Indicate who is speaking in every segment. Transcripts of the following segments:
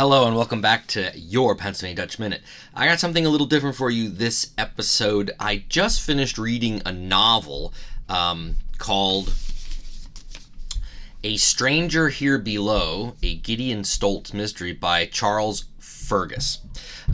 Speaker 1: Hello and welcome back to your Pennsylvania Dutch Minute. I got something a little different for you this episode. I just finished reading a novel called A Stranger Here Below, a Gideon Stoltz mystery by Charles Fergus.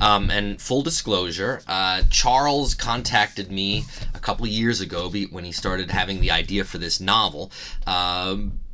Speaker 1: And full disclosure, Charles contacted me a couple of years ago when he started having the idea for this novel.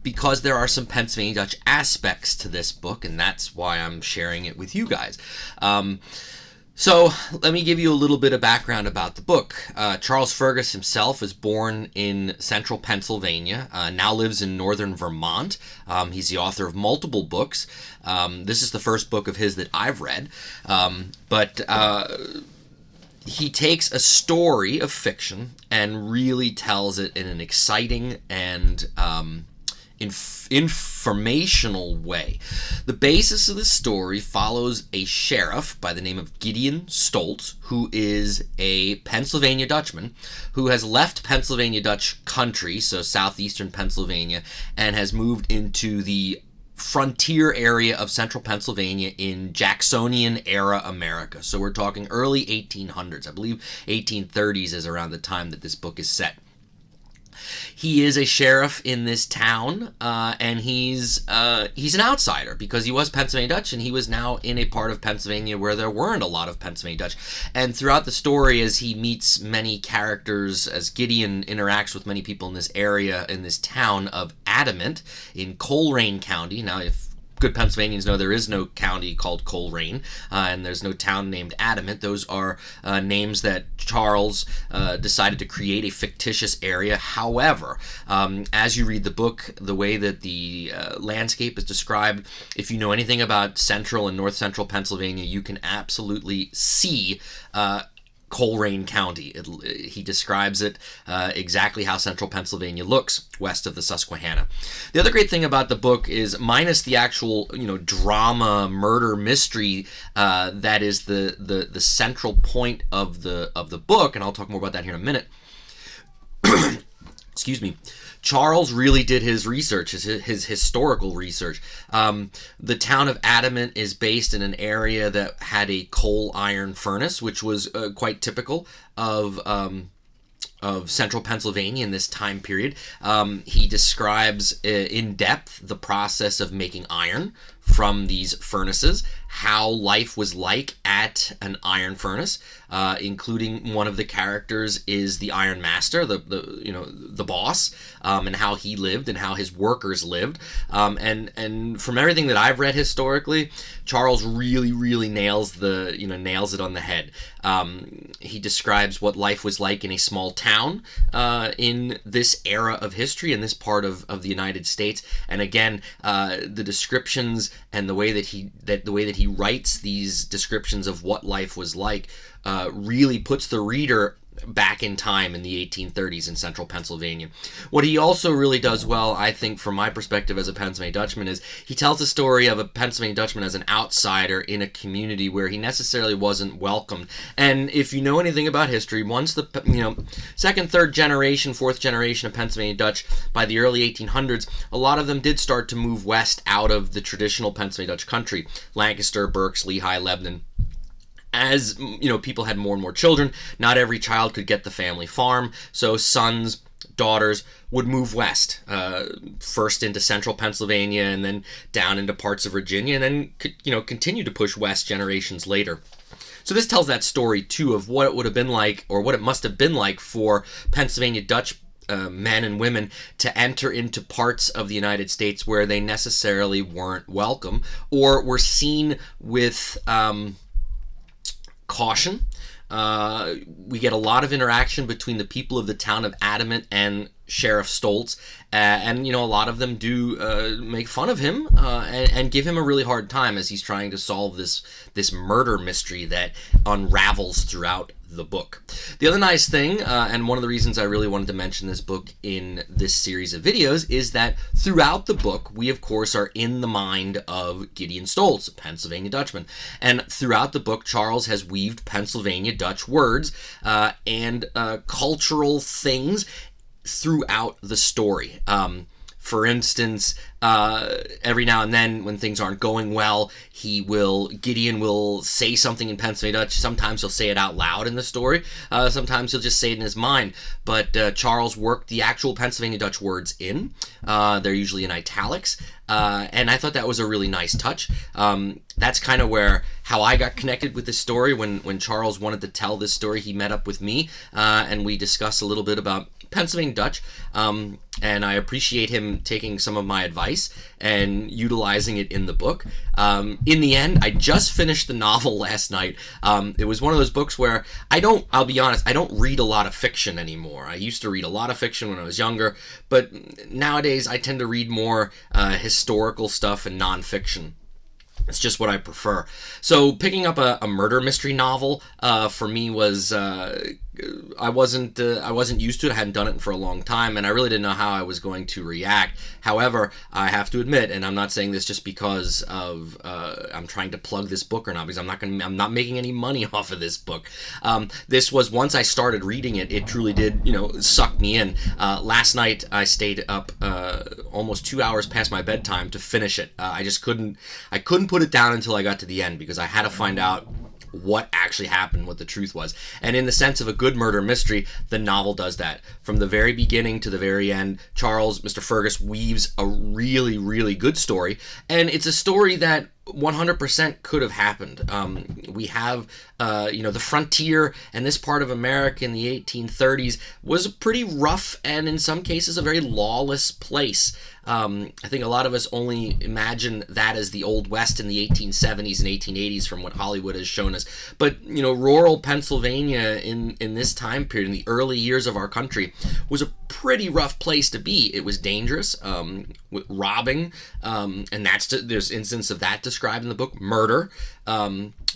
Speaker 1: Because there are some Pennsylvania Dutch aspects to this book, and that's why I'm sharing it with you guys. So let me give you a little bit of background about the book. Charles Fergus himself was born in central Pennsylvania, now lives in northern Vermont. He's the author of multiple books. This is the first book of his that I've read. But he takes a story of fiction and really tells it in an exciting and informational way. The basis of the story follows a sheriff by the name of Gideon Stoltz, who is a Pennsylvania Dutchman who has left Pennsylvania Dutch country, so southeastern Pennsylvania, and has moved into the frontier area of central Pennsylvania in Jacksonian-era America. So we're talking early 1800s. I believe 1830s is around the time that this book is set. He is a sheriff in this town, and he's an outsider because he was Pennsylvania Dutch, and he was now in a part of Pennsylvania where there weren't a lot of Pennsylvania Dutch. And throughout the story, as he meets many characters, as Gideon interacts with many people in this area, in this town of Adamant in Colerain County. Now, if good Pennsylvanians know, there is no county called Colerain, and there's no town named Adamant. Those are names that Charles decided to create a fictitious area. However, as you read the book, the way that the landscape is described, if you know anything about central and north central Pennsylvania, you can absolutely see Colerain County. He describes it exactly how central Pennsylvania looks west of the Susquehanna. The other great thing about the book is, minus the actual drama, murder, mystery that is the central point of the book, and I'll talk more about that here in a minute. Excuse me. Charles really did his research, his historical research. The town of Adamant is based in an area that had a coal iron furnace, which was quite typical of central Pennsylvania in this time period. He describes in depth the process of making iron from these furnaces, how life was like at an iron furnace, including one of the characters is the iron master, the boss, and how he lived and how his workers lived. And from everything that I've read historically, Charles really nails it on the head. He describes what life was like in a small town in this era of history, in this part of the United States. And again, the descriptions and the way that he writes these descriptions of what life was like really puts the reader back in time in the 1830s in central Pennsylvania. What he also really does well, I think, from my perspective as a Pennsylvania Dutchman, is he tells the story of a Pennsylvania Dutchman as an outsider in a community where he necessarily wasn't welcomed. And if you know anything about history, once the second, third generation, fourth generation of Pennsylvania Dutch, by the early 1800s, a lot of them did start to move west out of the traditional Pennsylvania Dutch country: Lancaster, Berks, Lehigh, Lebanon. As people had more and more children, not every child could get the family farm, so sons, daughters would move west, first into central Pennsylvania and then down into parts of Virginia, and then continue to push west generations later. So this tells that story too of what it would have been like, or what it must have been like, for Pennsylvania Dutch men and women to enter into parts of the United States where they necessarily weren't welcome, or were seen with caution. We get a lot of interaction between the people of the town of Adamant and Sheriff Stoltz, and a lot of them do make fun of him and give him a really hard time as he's trying to solve this murder mystery that unravels throughout the book. The other nice thing, and one of the reasons I really wanted to mention this book in this series of videos, is that throughout the book, we of course are in the mind of Gideon Stoltz, a Pennsylvania Dutchman. And throughout the book, Charles has weaved Pennsylvania Dutch words and cultural things throughout the story. For instance, every now and then when things aren't going well, Gideon will say something in Pennsylvania Dutch. Sometimes he'll say it out loud in the story. Sometimes he'll just say it in his mind. But Charles worked the actual Pennsylvania Dutch words in. They're usually in italics. And I thought that was a really nice touch. That's kind of how I got connected with this story. When Charles wanted to tell this story, he met up with me, and we discussed a little bit about Pennsylvania Dutch, and I appreciate him taking some of my advice and utilizing it in the book. In the end, I just finished the novel last night. It was one of those books where I'll be honest, I don't read a lot of fiction anymore. I used to read a lot of fiction when I was younger, but nowadays I tend to read more historical stuff and nonfiction. It's just what I prefer. So picking up a murder mystery novel for me was I wasn't used to it. I hadn't done it for a long time, and I really didn't know how I was going to react. However, I have to admit, and I'm not saying this just because of I'm trying to plug this book or not, because I'm not making any money off of this book. This was, once I started reading it, it truly did suck me in. Last night I stayed up almost 2 hours past my bedtime to finish it. I couldn't put it down until I got to the end, because I had to find out what actually happened, what the truth was. And in the sense of a good murder mystery, the novel does that. From the very beginning to the very end, Mr. Fergus, weaves a really, really good story. And it's a story that 100% could have happened. We have, the frontier and this part of America in the 1830s was a pretty rough and in some cases a very lawless place. I think a lot of us only imagine that as the Old West in the 1870s and 1880s from what Hollywood has shown us. But, rural Pennsylvania in this time period, in the early years of our country, was a pretty rough place to be. It was dangerous, with robbing, and there's instances of that described in the book, murder,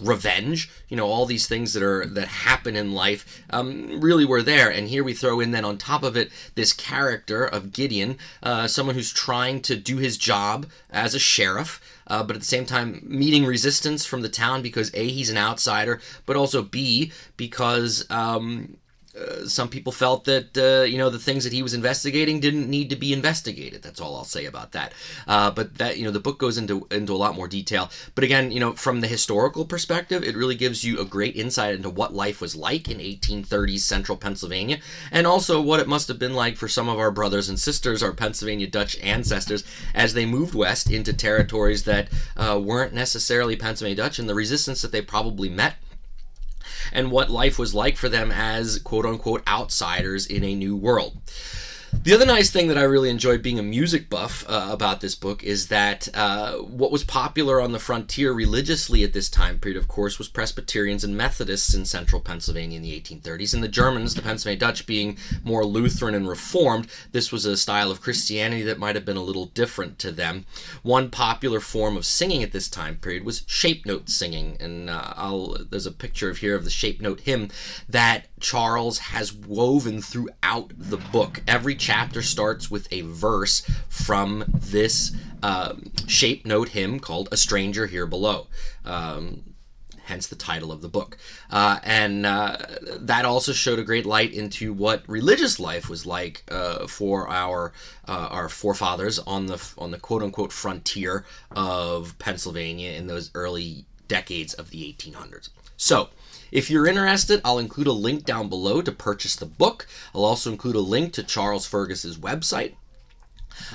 Speaker 1: revenge, all these things that happen in life really were there. And here we throw in then on top of it this character of Gideon, someone who's trying to do his job as a sheriff, but at the same time meeting resistance from the town because A, he's an outsider, but also B, because some people felt that the things that he was investigating didn't need to be investigated. That's all I'll say about that. But that the book goes into a lot more detail. But again, from the historical perspective, it really gives you a great insight into what life was like in 1830s central Pennsylvania, and also what it must have been like for some of our brothers and sisters, our Pennsylvania Dutch ancestors, as they moved west into territories that weren't necessarily Pennsylvania Dutch, and the resistance that they probably met, and what life was like for them as quote-unquote outsiders in a new world. The other nice thing that I really enjoyed, being a music buff, about this book is that what was popular on the frontier religiously at this time period, of course, was Presbyterians and Methodists in central Pennsylvania in the 1830s. And the Germans, the Pennsylvania Dutch, being more Lutheran and Reformed, this was a style of Christianity that might have been a little different to them. One popular form of singing at this time period was shape note singing. And there's a picture here of the shape note hymn that Charles has woven throughout the book. Every chapter starts with a verse from this shape note hymn called A Stranger Here Below. Hence the title of the book. And that also showed a great light into what religious life was like for our forefathers on the quote-unquote frontier of Pennsylvania in those early decades of the 1800s. So, if you're interested, I'll include a link down below to purchase the book. I'll also include a link to Charles Fergus's website.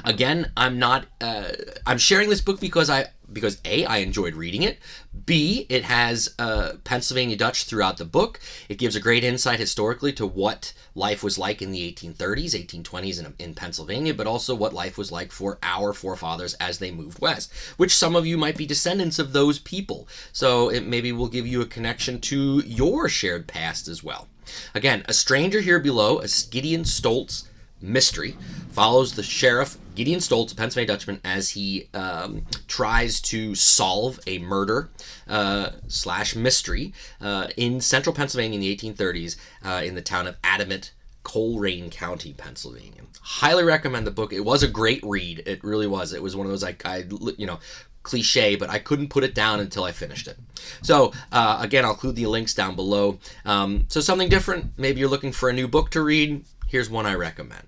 Speaker 1: Again, I'm sharing this book because A, I enjoyed reading it. B, it has Pennsylvania Dutch throughout the book. It gives a great insight historically to what life was like in the 1830s, 1820s in Pennsylvania, but also what life was like for our forefathers as they moved west, which some of you might be descendants of those people. So it maybe will give you a connection to your shared past as well. Again, A Stranger Here Below, a Gideon Stoltz mystery, follows the sheriff Gideon Stoltz, a Pennsylvania Dutchman, as he tries to solve a murder / mystery in central Pennsylvania in the 1830s in the town of Adamant, Coleraine County, Pennsylvania. Highly recommend the book. It was a great read. It really was. It was one of those cliche, but I couldn't put it down until I finished it. So again, I'll include the links down below. So something different. Maybe you're looking for a new book to read. Here's one I recommend.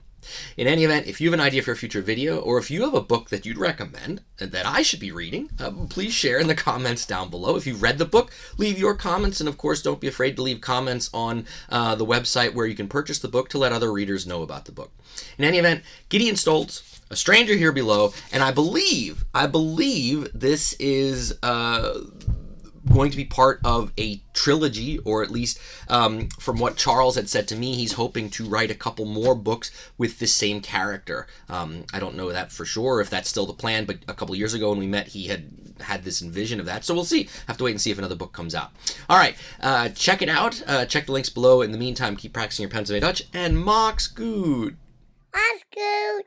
Speaker 1: In any event, if you have an idea for a future video, or if you have a book that you'd recommend that I should be reading, please share in the comments down below. If you've read the book, leave your comments, and of course, don't be afraid to leave comments on the website where you can purchase the book to let other readers know about the book. In any event, Gideon Stoltz, A Stranger Here Below, and I believe this is going to be part of a trilogy, or at least from what Charles had said to me, he's hoping to write a couple more books with the same character. I don't know that for sure, if that's still the plan, but a couple years ago when we met, he had this envision of that. So we'll see. Have to wait and see if another book comes out. All right, check it out. Check the links below. In the meantime, keep practicing your Pennsylvania Dutch, and mach's goed.
Speaker 2: Mach's goed.